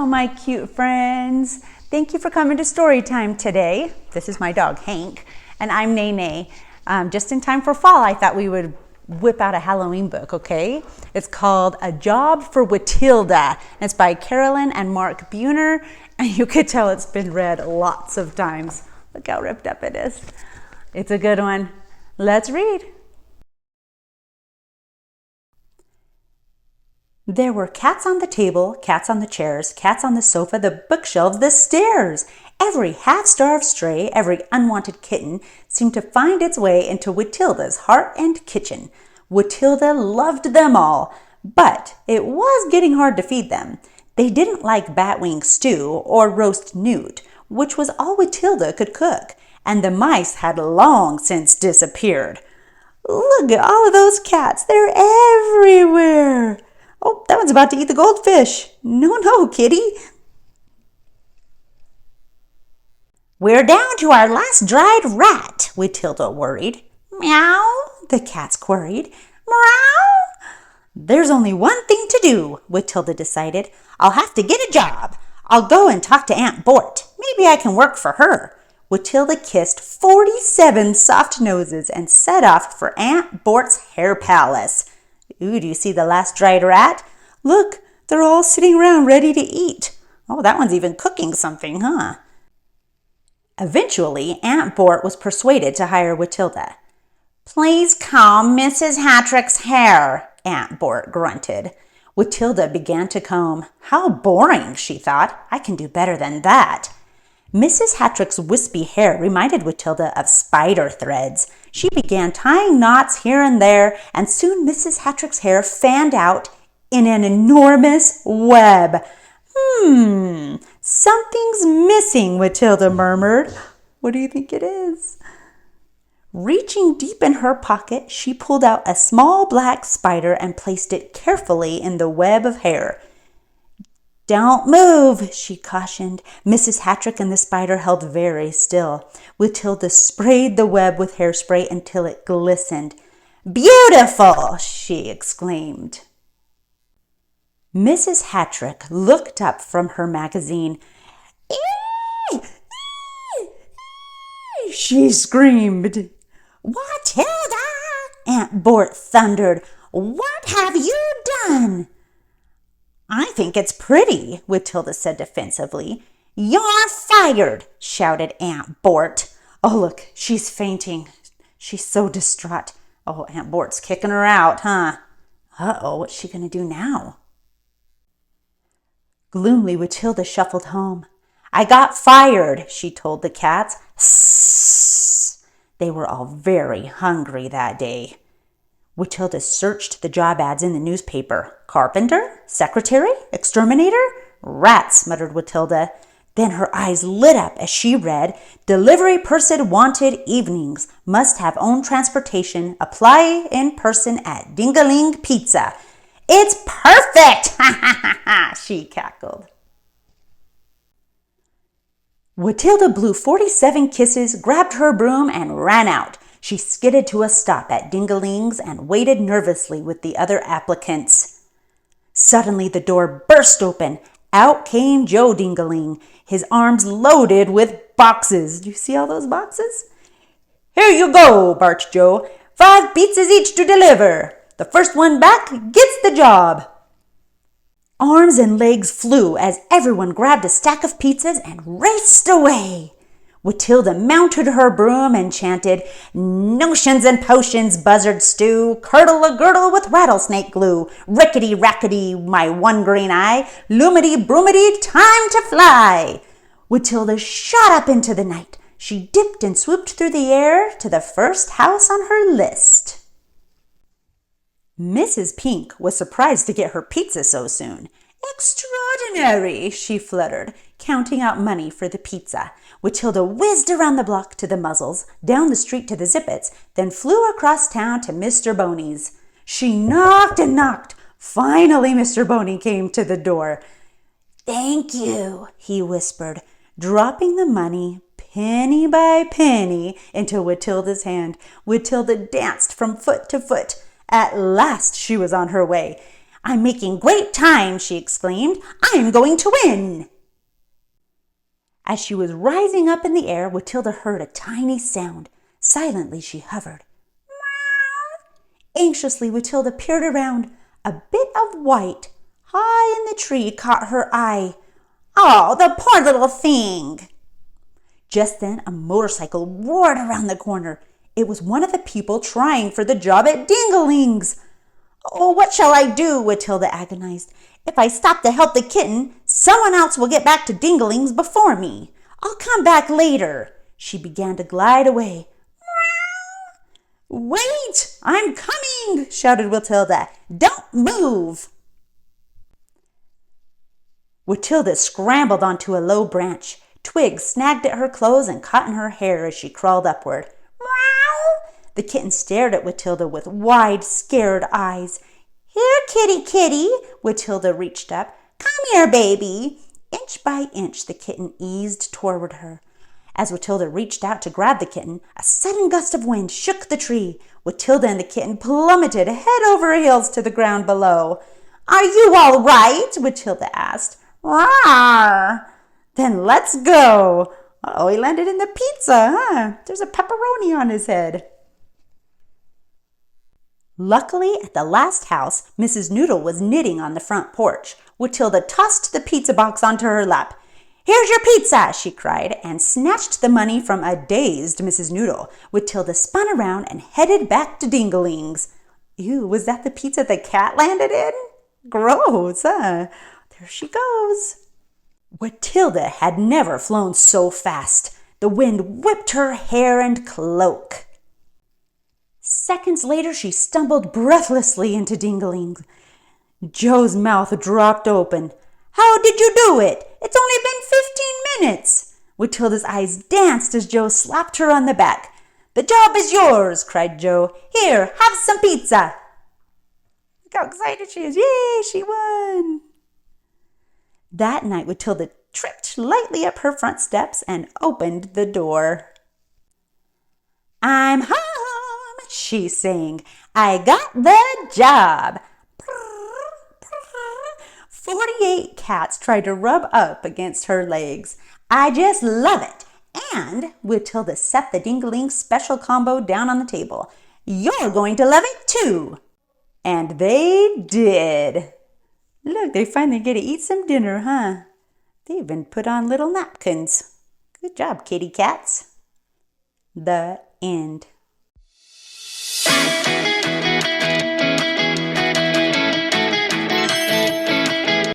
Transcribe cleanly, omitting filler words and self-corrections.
Hello, my cute friends. Thank you for coming to story time today. This is my dog, Hank, and I'm Nene. Just in time for fall, I thought we would whip out a Halloween book, okay? It's called A Job For Wittilda, and it's by Caralyn and Mark Buehner, and you could tell it's been read lots of times. Look how ripped up it is. It's a good one. Let's read. There were cats on the table, cats on the chairs, cats on the sofa, the bookshelves, the stairs. Every half-starved stray, every unwanted kitten seemed to find its way into Wittilda's heart and kitchen. Wittilda loved them all, but it was getting hard to feed them. They didn't like batwing stew or roast newt, which was all Wittilda could cook, and the mice had long since disappeared. Look at all of those cats. They're everywhere. Oh, that one's about to eat the goldfish. No, kitty. We're down to our last dried rat, Wittilda worried. Meow, the cats queried. Meow. There's only one thing to do, Wittilda decided. I'll have to get a job. I'll go and talk to Aunt Bort. Maybe I can work for her. Wittilda kissed 47 soft noses and set off for Aunt Bort's hair palace. Ooh, do you see the last dried rat? Look, they're all sitting around ready to eat. Oh, that one's even cooking something, huh? Eventually, Aunt Bort was persuaded to hire Wittilda. Please comb Mrs. Hattrick's hair, Aunt Bort grunted. Wittilda began to comb. How boring, she thought. I can do better than that. Mrs. Hattrick's wispy hair reminded Wittilda of spider threads. She began tying knots here and there, and soon Mrs. Hattrick's hair fanned out in an enormous web. Something's missing, Wittilda murmured. What do you think it is? Reaching deep in her pocket, she pulled out a small black spider and placed it carefully in the web of hair. Don't move, she cautioned. Mrs. Hattrick and the spider held very still. Wittilda sprayed the web with hairspray until it glistened. Beautiful, she exclaimed. Mrs. Hattrick looked up from her magazine. She screamed. Wittilda, Aunt Bort thundered. What have you done? I think it's pretty, Wittilda said defensively. You're fired, shouted Aunt Bort. Oh, look, she's fainting. She's so distraught. Oh, Aunt Bort's kicking her out, huh? Uh-oh, what's she going to do now? Gloomily, Wittilda shuffled home. I got fired, she told the cats. Sssss. They were all very hungry that day. Wittilda searched the job ads in the newspaper. Carpenter? Secretary? Exterminator? Rats, muttered Wittilda. Then her eyes lit up as she read, Delivery person wanted evenings. Must have own transportation. Apply in person at Ding-a-Ling Pizza. It's perfect! Ha ha ha ha, she cackled. Wittilda blew 47 kisses, grabbed her broom, and ran out. She skidded to a stop at Ding-a-Ling's and waited nervously with the other applicants. Suddenly, the door burst open. Out came Joe Ding-a-Ling, his arms loaded with boxes. Do you see all those boxes? Here you go, barked Joe. 5 pizzas each to deliver. The first one back gets the job. Arms and legs flew as everyone grabbed a stack of pizzas and raced away. Wittilda mounted her broom and chanted, Notions and potions, buzzard stew, curdle-a-girdle with rattlesnake glue, rickety-rackety, my one green eye, loomity-broomity, time to fly. Wittilda shot up into the night. She dipped and swooped through the air to the first house on her list. Mrs. Pink was surprised to get her pizza so soon. Extraordinary, she fluttered, counting out money for the pizza. Wittilda whizzed around the block to the Muzzles, down the street to the Zippets, then flew across town to Mr. Boney's. She knocked and knocked. Finally, Mr. Boney came to the door. Thank you, he whispered, dropping the money penny by penny into Wittilda's hand. Wittilda danced from foot to foot. At last she was on her way. I'm making great time, she exclaimed. I'm going to win. As she was rising up in the air, Wittilda heard a tiny sound. Silently she hovered. Meow. Anxiously, Wittilda peered around. A bit of white, high in the tree, caught her eye. Oh, the poor little thing! Just then, a motorcycle roared around the corner. It was one of the people trying for the job at Dingling's. Oh, what shall I do? Wittilda agonized. If I stop to help the kitten, someone else will get back to Dingling's before me. I'll come back later. She began to glide away. Wait! I'm coming! Shouted Wittilda. Don't move! Wittilda scrambled onto a low branch. Twigs snagged at her clothes and caught in her hair as she crawled upward. Meow! The kitten stared at Wittilda with wide, scared eyes. Here, kitty, kitty! Wittilda reached up. Come here, baby! Inch by inch, the kitten eased toward her. As Wittilda reached out to grab the kitten, a sudden gust of wind shook the tree. Wittilda and the kitten plummeted head over heels to the ground below. Are you all right? Wittilda asked. Rawr! Then let's go. Oh, he landed in the pizza, huh? There's a pepperoni on his head. Luckily, at the last house, Mrs. Noodle was knitting on the front porch. Wittilda tossed the pizza box onto her lap. Here's your pizza, she cried, and snatched the money from a dazed Mrs. Noodle. Wittilda spun around and headed back to Dingling's. Ew, was that the pizza the cat landed in? Gross, huh? There she goes. Wittilda had never flown so fast. The wind whipped her hair and cloak. Seconds later, she stumbled breathlessly into Dingling's. Joe's mouth dropped open. How did you do it? It's only been 15 minutes. Wittilda's eyes danced as Joe slapped her on the back. The job is yours, cried Joe. Here, have some pizza. Look how excited she is. Yay, she won. That night, Wittilda tripped lightly up her front steps and opened the door. I'm home, she sang. I got the job. 48 cats tried to rub up against her legs. I just love it. And Wittilda set the Dingling special combo down on the table. You're going to love it too. And they did. Look, they finally get to eat some dinner, huh? They even put on little napkins. Good job, kitty cats. The end.